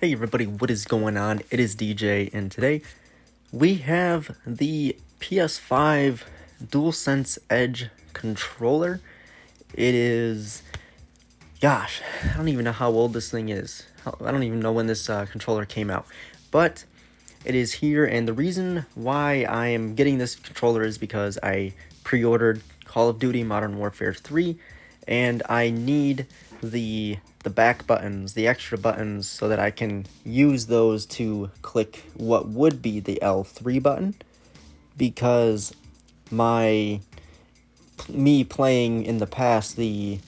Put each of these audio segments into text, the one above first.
Hey everybody, what is going on? It is DJ, and today we have the PS5 Duelsense Edge controller. It is, gosh, I don't even know how old this thing is. I don't even know when this controller came out, but it is here, and the reason why I am getting this controller is because I pre-ordered Call of Duty Modern Warfare 3, and I need the back buttons, the extra buttons, so that I can use those to click what would be the L3 button, because me playing in the past the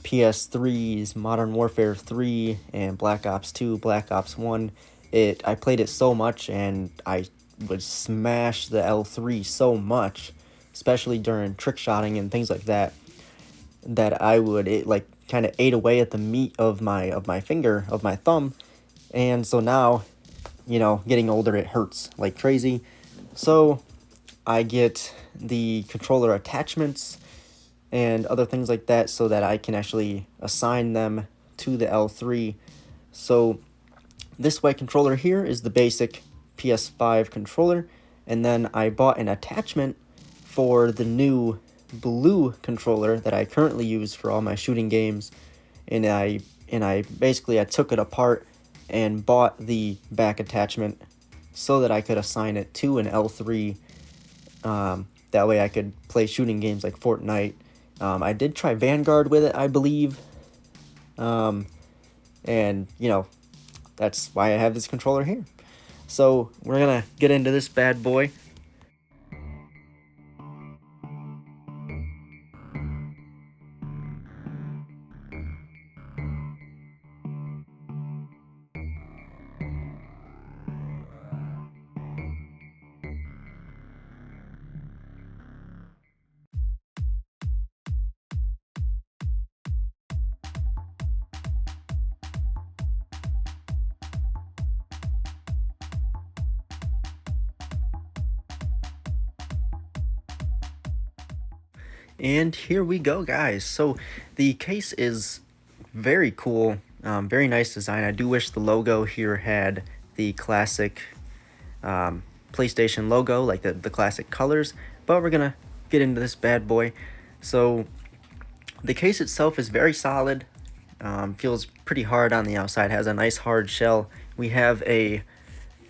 PS3's Modern Warfare 3 and Black Ops 2, Black Ops 1, I played it so much, and I would smash the L3 so much, especially during trick shotting and things like that, that it like kind of ate away at the meat of my finger, of my thumb. And so now, getting older, it hurts like crazy. So I get the controller attachments and other things like that so that I can actually assign them to the L3. So this white controller here is the basic PS5 controller, and then I bought an attachment for the new blue controller that I currently use for all my shooting games, and I basically took it apart and bought the back attachment so that I could assign it to an L3. That way I could play shooting games like Fortnite. I did try Vanguard with it, I believe, and that's why I have this controller here. So we're gonna get into this bad boy. And here we go, guys. So the case is very cool, very nice design. I do wish the logo here had the classic PlayStation logo, like the classic colors, but we're gonna get into this bad boy. So the case itself is very solid, feels pretty hard on the outside, has a nice hard shell. We have a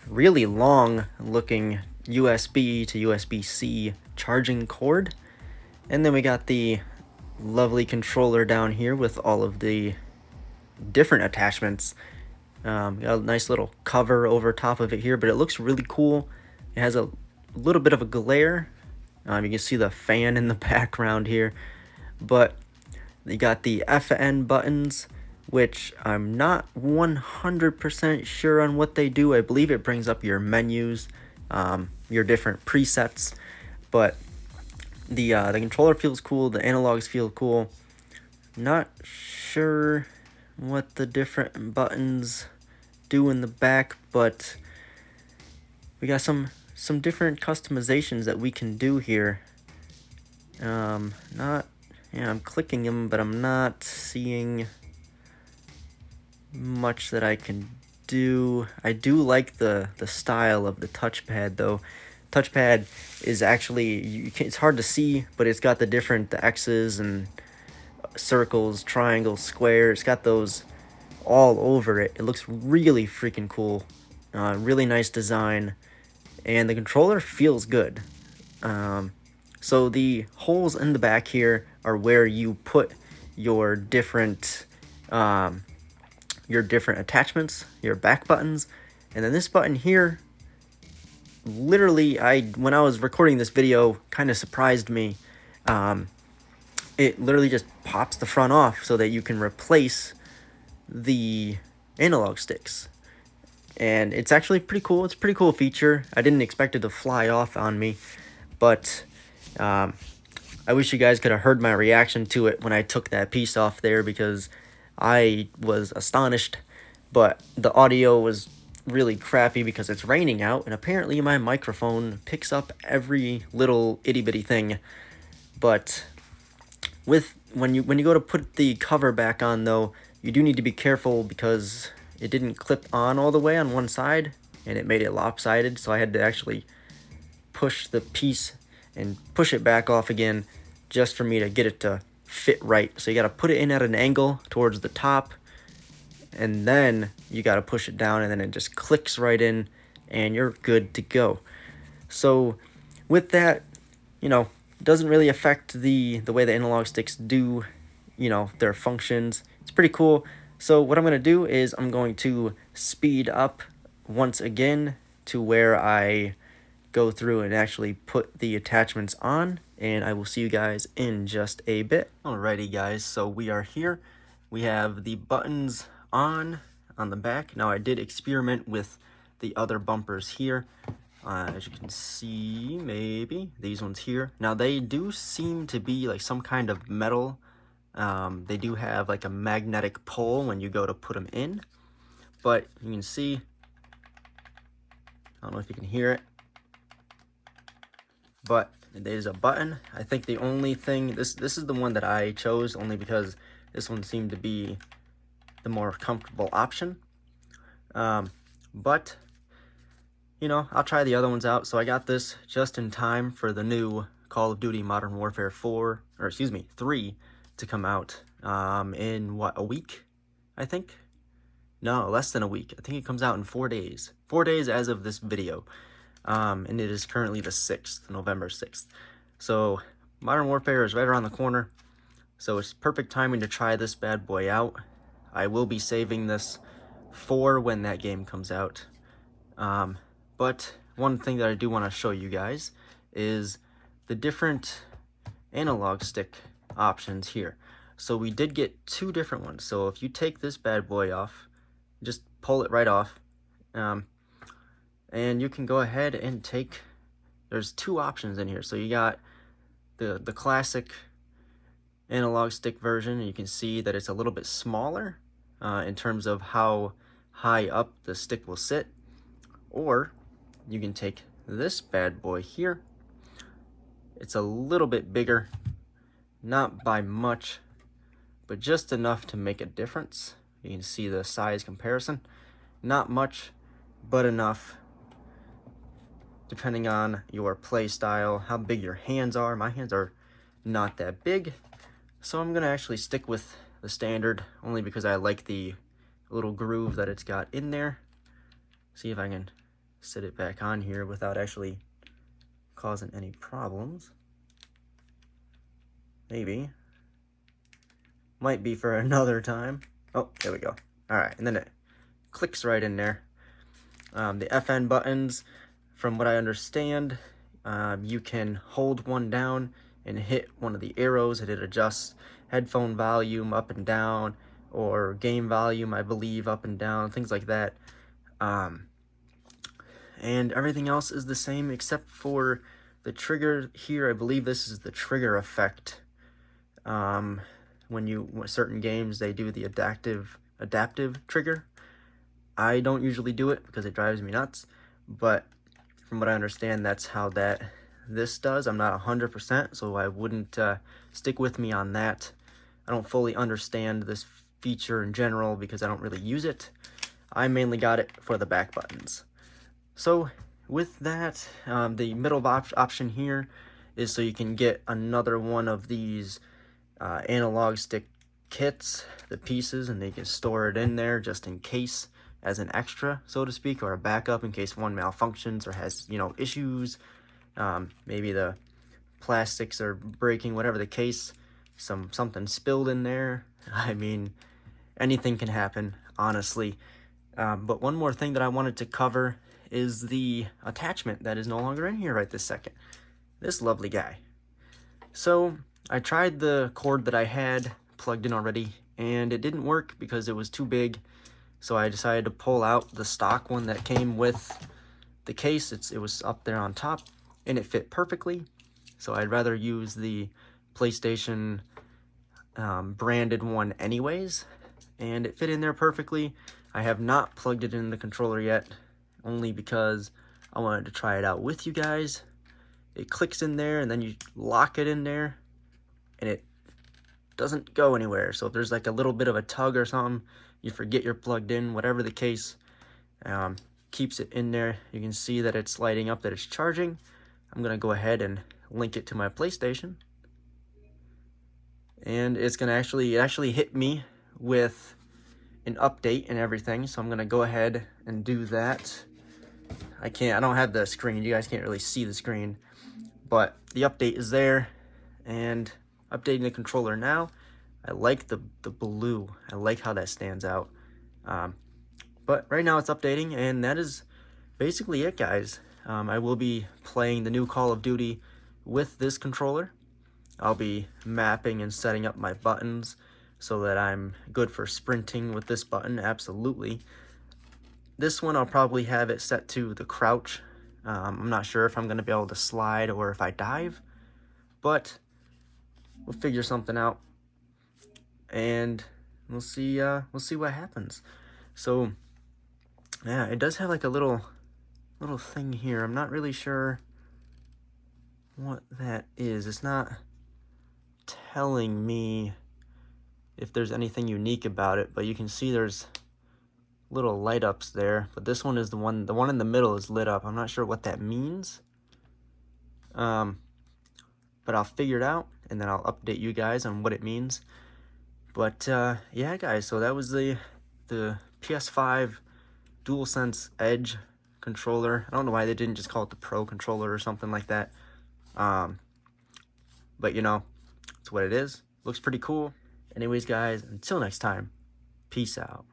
really long looking USB to USB-C charging cord. And then we got the lovely controller down here with all of the different attachments. Got a nice little cover over top of it here, but it looks really cool. It has a little bit of a glare. You can see the fan in the background here. But you got the FN buttons, which I'm not 100% sure on what they do. I believe it brings up your menus, your different presets, but the controller feels cool, the analogs feel cool. Not sure what the different buttons do in the back, but we got some different customizations that we can do here. I'm clicking them, but I'm not seeing much that I can do. I do like the style of the touchpad, though. Touchpad is actually, it's hard to see, but it's got the X's and circles, triangles, squares. It's got those all over it. It looks really freaking cool. Really nice design, and the controller feels good. So the holes in the back here are where you put your different attachments, your back buttons, and then this button here, literally, when I was recording this video, kind of surprised me. It literally just pops the front off so that you can replace the analog sticks. And it's actually pretty cool. It's a pretty cool feature. I didn't expect it to fly off on me, but I wish you guys could have heard my reaction to it when I took that piece off there, because I was astonished, but the audio was really crappy because it's raining out, and apparently my microphone picks up every little itty-bitty thing. But when you go to put the cover back on, though, you do need to be careful, because it didn't clip on all the way on one side, and it made it lopsided, so I had to actually push the piece and push it back off again just for me to get it to fit right. So you got to put it in at an angle towards the top, and then you got to push it down, and then it just clicks right in, and you're good to go. So with that, you know, doesn't really affect the way the analog sticks do, you know, their functions. It's pretty cool. So what I'm going to do is I'm going to speed up once again to where I go through and actually put the attachments on, and I will see you guys in just a bit. Alrighty guys, so we are here. We have the buttons on the back. Now I did experiment with the other bumpers here. As you can see, maybe these ones here. Now they do seem to be like some kind of metal. They do have like a magnetic pole when you go to put them in, but you can see, I don't know if you can hear it, but there's a button. I think the only thing, this is the one that I chose only because this one seemed to be the more comfortable option. But you know, I'll try the other ones out. So I got this just in time for the new Call of Duty Modern Warfare 3 to come out in what, a week, I think? No, less than a week. I think it comes out in 4 days. 4 days as of this video. And it is currently the 6th, November 6th. So Modern Warfare is right around the corner. So it's perfect timing to try this bad boy out. I will be saving this for when that game comes out. But one thing that I do want to show you guys is the different analog stick options here. So we did get 2 different ones. So if you take this bad boy off, just pull it right off, and you can go ahead and take, there's 2 options in here. So you got the classic analog stick version, and you can see that it's a little bit smaller in terms of how high up the stick will sit. Or you can take this bad boy here. It's a little bit bigger, not by much, but just enough to make a difference. You can see the size comparison. Not much, but enough, depending on your play style, how big your hands are. My hands are not that big, so I'm gonna actually stick with the standard, only because I like the little groove that it's got in there. See if I can sit it back on here without actually causing any problems. Maybe. Might be for another time. Oh, there we go. Alright, and then it clicks right in there. The FN buttons, from what I understand, you can hold one down and hit one of the arrows, and it adjusts headphone volume up and down, or game volume, I believe, up and down, things like that. And everything else is the same except for the trigger here. I believe this is the trigger effect. When certain games, they do the adaptive trigger. I don't usually do it because it drives me nuts, but from what I understand, that's how this does. I'm not 100%, so I wouldn't stick with me on that. I don't fully understand this feature in general because I don't really use it. I mainly got it for the back buttons. So with that, the middle option here is so you can get another one of these analog stick kits, the pieces, and they can store it in there just in case, as an extra, so to speak, or a backup in case one malfunctions or has, you know, issues. Maybe the plastics are breaking, whatever the case, something spilled in there. I mean, anything can happen, honestly. But one more thing that I wanted to cover is the attachment that is no longer in here right this second. This lovely guy. So I tried the cord that I had plugged in already, and it didn't work because it was too big. So I decided to pull out the stock one that came with the case. It was up there on top, and it fit perfectly. So I'd rather use the PlayStation branded one anyways, and it fit in there perfectly. I have not plugged it in the controller yet, only because I wanted to try it out with you guys. It clicks in there, and then you lock it in there, and it doesn't go anywhere. So if there's like a little bit of a tug or something, you forget you're plugged in, whatever the case, keeps it in there. You can see that it's lighting up, that it's charging. I'm gonna go ahead and link it to my PlayStation, and it's gonna actually hit me with an update and everything. So I'm gonna go ahead and do that. I don't have the screen, you guys can't really see the screen, but the update is there, and updating the controller now. I like the blue, I like how that stands out. But right now it's updating, and that is basically it, guys. I will be playing the new Call of Duty with this controller. I'll be mapping and setting up my buttons so that I'm good for sprinting with this button, absolutely. This one I'll probably have it set to the crouch. I'm not sure if I'm going to be able to slide or if I dive, but we'll figure something out, and we'll see what happens. So yeah, it does have like a little thing here. I'm not really sure what that is. It's not telling me if there's anything unique about it, but you can see there's little light ups there. But this one is the one in the middle is lit up. I'm not sure what that means. But I'll figure it out, and then I'll update you guys on what it means. But yeah, guys, so that was the PS5 Duelsense Edge controller. I don't know why they didn't just call it the Pro controller or something like that. But you know, it's what it is. Looks pretty cool. Anyways, guys, until next time, peace out.